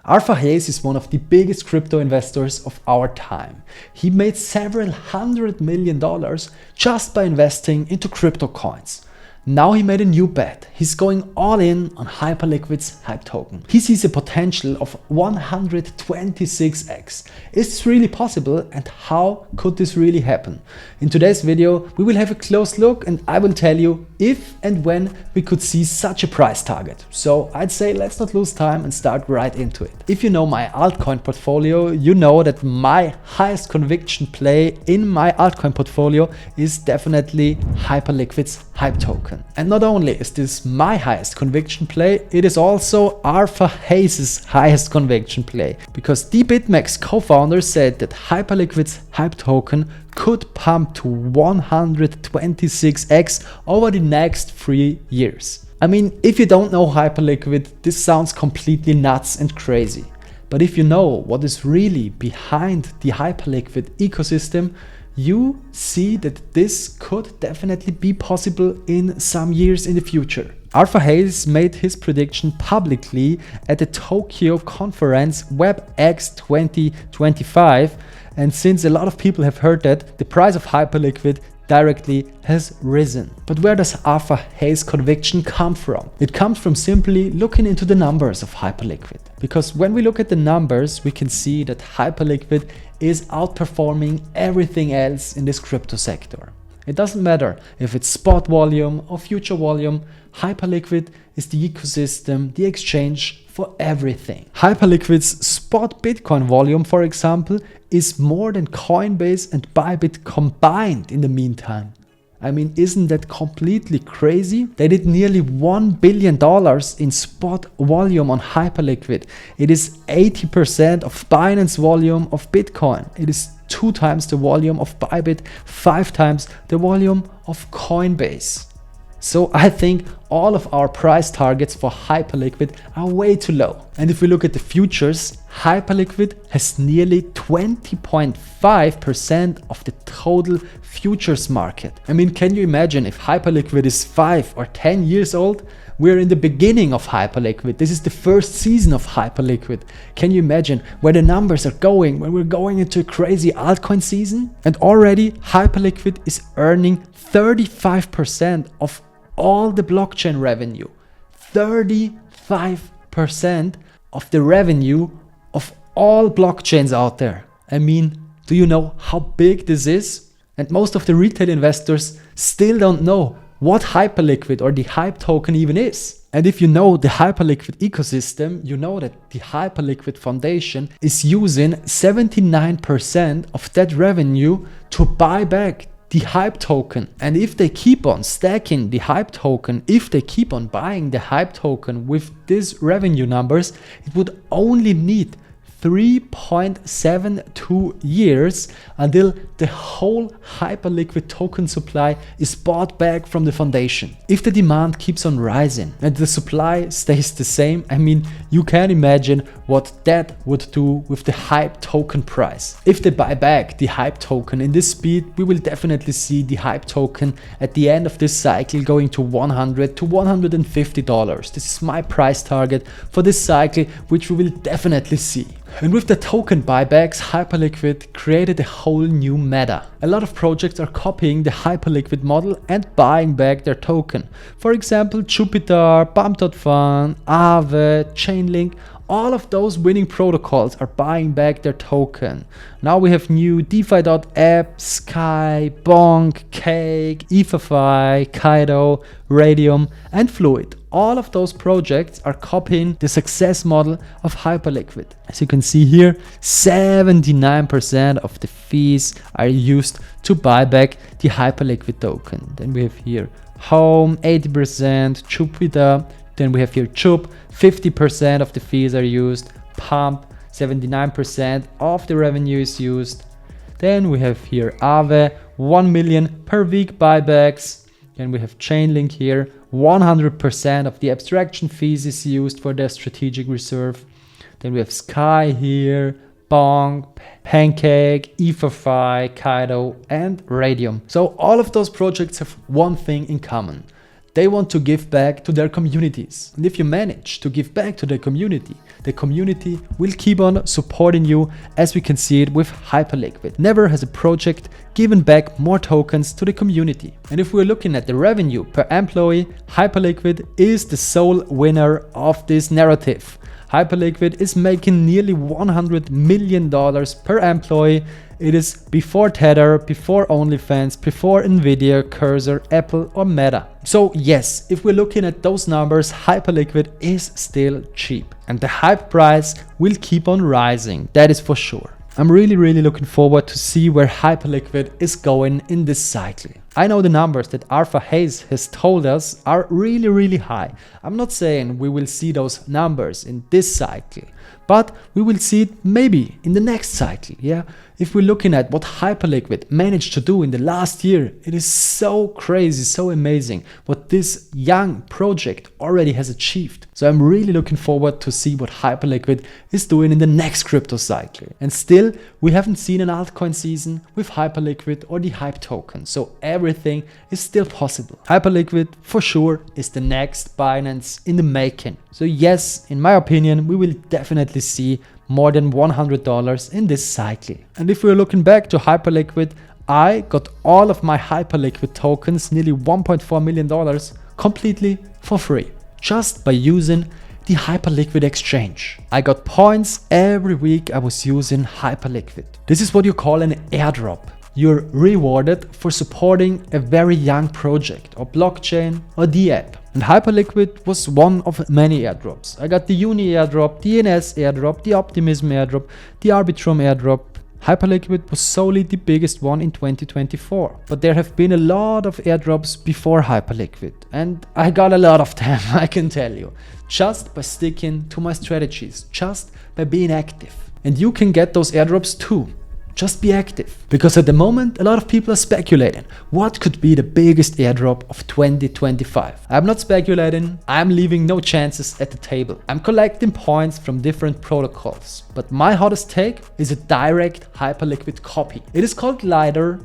Arthur Hayes is one of the biggest crypto investors of our time. He made several $100 million just by investing into crypto coins. Now he made a new bet. He's going all in on Hyperliquid's Hype token. He sees a potential of 126x. Is this really possible, and how could this really happen? In today's video, we will have a close look and I will tell you if and when we could see such a price target. So I'd say let's not lose time and start right into it. If you know my altcoin portfolio, you know that my highest conviction play in my altcoin portfolio is definitely Hyperliquid's Hype token. And not only is this my highest conviction play, it is also Arthur Hayes' highest conviction play, because the BitMEX co-founder said that Hyperliquid's Hype token could pump to 126x over the next 3 years. I mean, if you don't know Hyperliquid, this sounds completely nuts and crazy. But if you know what is really behind the Hyperliquid ecosystem, you see that this could definitely be possible in some years in the future. Arthur Hayes made his prediction publicly at the Tokyo conference WebX 2025, and since a lot of people have heard that, the price of Hyperliquid directly has risen. But where does Arthur Hayes' conviction come from? It comes from simply looking into the numbers of Hyperliquid. Because when we look at the numbers, we can see that Hyperliquid is outperforming everything else in this crypto sector. It doesn't matter if it's spot volume or future volume, Hyperliquid is the ecosystem, the exchange for everything. Hyperliquid's spot Bitcoin volume, for example, is more than Coinbase and Bybit combined in the meantime. I mean, isn't that completely crazy? They did nearly $1 billion in spot volume on Hyperliquid. It is 80% of Binance volume of Bitcoin. It is 2 times the volume of Bybit, 5 times the volume of Coinbase. So I think all of our price targets for Hyperliquid are way too low. And if we look at the futures, Hyperliquid has nearly 20.5% of the total futures market. I mean, can you imagine if Hyperliquid is 5 or 10 years old? We're in the beginning of Hyperliquid. This is the first season of Hyperliquid. Can you imagine where the numbers are going when we're going into a crazy altcoin season? And already Hyperliquid is earning 35% of all the blockchain revenue. 35% of the revenue of all blockchains out there. I mean, do you know how big this is? And most of the retail investors still don't know what Hyperliquid or the Hype token even is. And if you know the Hyperliquid ecosystem, you know that the Hyperliquid Foundation is using 79% of that revenue to buy back the Hype token. And if they keep on stacking the Hype token, if they keep on buying the Hype token with these revenue numbers, it would only need 3.72 years until the whole Hyperliquid token supply is bought back from the foundation. If the demand keeps on rising and the supply stays the same, I mean, you can imagine what that would do with the Hype token price. If they buy back the Hype token in this speed, we will definitely see the Hype token at the end of this cycle going to $100 to $150. This is my price target for this cycle, which we will definitely see. And with the token buybacks, Hyperliquid created a whole new meta. A lot of projects are copying the Hyperliquid model and buying back their token. For example, Jupiter, Bump.fun, Aave, Chainlink, all of those winning protocols are buying back their token. Now we have new DeFi.app, Sky, Bonk, Cake, EtherFi, Kaido, Radium, and Fluid. All of those projects are copying the success model of Hyperliquid. As you can see here, 79% of the fees are used to buy back the Hyperliquid token. Then we have here Home, 80%, Jupiter. Then we have here Chup, 50% of the fees are used. Pump, 79% of the revenue is used. Then we have here Aave, 1 million per week buybacks. Then we have Chainlink here, 100% of the abstraction fees is used for their strategic reserve. Then we have Sky here, Bonk, Pancake, EtherFi, Kaido, and Radium. So all of those projects have one thing in common. They want to give back to their communities. And if you manage to give back to the community will keep on supporting you, as we can see it with Hyperliquid. Never has a project given back more tokens to the community. And if we're looking at the revenue per employee, Hyperliquid is the sole winner of this narrative. Hyperliquid is making nearly $100 million per employee. It is before Tether, before OnlyFans, before Nvidia, Cursor, Apple or Meta. So yes, if we're looking at those numbers, Hyperliquid is still cheap. And the hype price will keep on rising, that is for sure. I'm really looking forward to see where Hyperliquid is going in this cycle. I know the numbers that Arthur Hayes has told us are really high. I'm not saying we will see those numbers in this cycle, but we will see it maybe in the next cycle, yeah? If we're looking at what Hyperliquid managed to do in the last year, it is so crazy, so amazing what this young project already has achieved. So I'm really looking forward to see what Hyperliquid is doing in the next crypto cycle. And still, we haven't seen an altcoin season with Hyperliquid or the Hype token, so everything is still possible. Hyperliquid for sure is the next Binance in the making. So yes, in my opinion, we will definitely see more than $100 in this cycle. And if we're looking back to Hyperliquid, I got all of my Hyperliquid tokens, nearly $1.4 million, completely for free, just by using the Hyperliquid exchange. I got points every week I was using Hyperliquid. This is what you call an airdrop. You're rewarded for supporting a very young project or blockchain or the app. And Hyperliquid was one of many airdrops. I got the Uni airdrop, the NS airdrop, the Optimism airdrop, the Arbitrum airdrop. Hyperliquid was solely the biggest one in 2024. But there have been a lot of airdrops before Hyperliquid. And I got a lot of them, I can tell you. Just by sticking to my strategies, just by being active. And you can get those airdrops too. Just be active. Because at the moment, a lot of people are speculating. What could be the biggest airdrop of 2025? I'm not speculating. I'm leaving no chances at the table. I'm collecting points from different protocols. But my hottest take is a direct Hyperliquid copy. It is called Lighter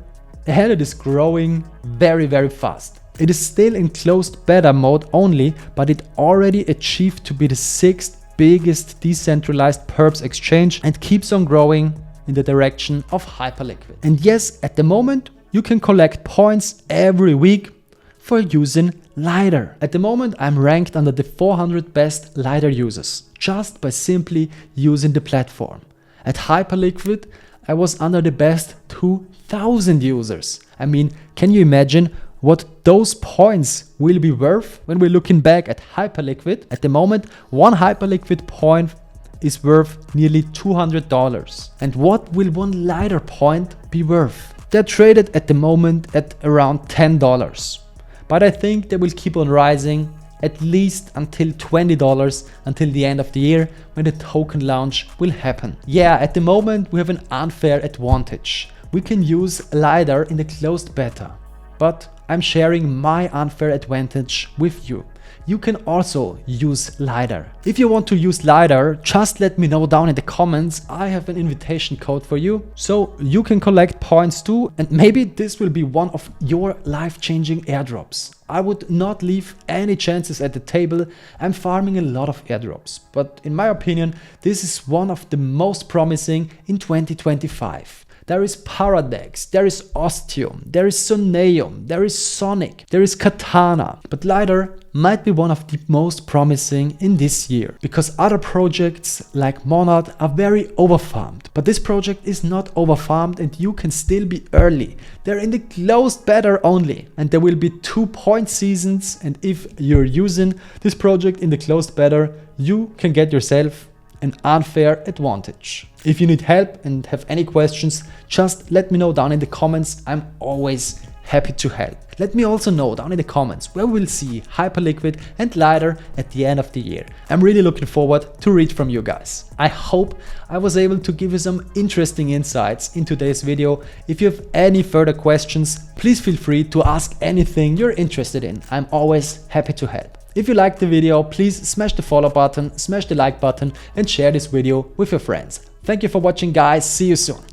and it is growing very fast. It is still in closed beta mode only, but it already achieved to be the 6th biggest decentralized perps exchange and keeps on growing in the direction of Hyperliquid. And yes, at the moment, you can collect points every week for using Lighter. At the moment, I'm ranked under the 400 best Lighter users, just by simply using the platform. At Hyperliquid, I was under the best 2000 users. I mean, can you imagine what those points will be worth when we're looking back at Hyperliquid? At the moment, one Hyperliquid point is worth nearly $200. And what will one Lighter point be worth? They're traded at the moment at around $10. But I think they will keep on rising at least until $20 until the end of the year when the token launch will happen. Yeah, at the moment we have an unfair advantage. We can use Lighter in the closed beta, but I'm sharing my unfair advantage with you. You can also use Lighter. If you want to use Lighter, just let me know down in the comments. I have an invitation code for you, so you can collect points too, and maybe this will be one of your life-changing airdrops. I would not leave any chances at the table. I'm farming a lot of airdrops, but in my opinion, this is one of the most promising in 2025. There is Paradex, there is Ostium, there is Soneum, there is Sonic, there is Katana. But Lighter might be one of the most promising in this year, because other projects like Monad are very overfarmed. But this project is not overfarmed and you can still be early. They're in the closed beta only, and there will be 2 point seasons, and if you're using this project in the closed beta, you can get yourself an unfair advantage. If you need help and have any questions, just let me know down in the comments. I'm always happy to help. Let me also know down in the comments where we'll see Hyperliquid and Lighter at the end of the year. I'm really looking forward to read from you guys. I hope I was able to give you some interesting insights in today's video. If you have any further questions, please feel free to ask anything you're interested in. I'm always happy to help. If you liked the video, please smash the follow button, smash the like button and share this video with your friends. Thank you for watching guys, see you soon.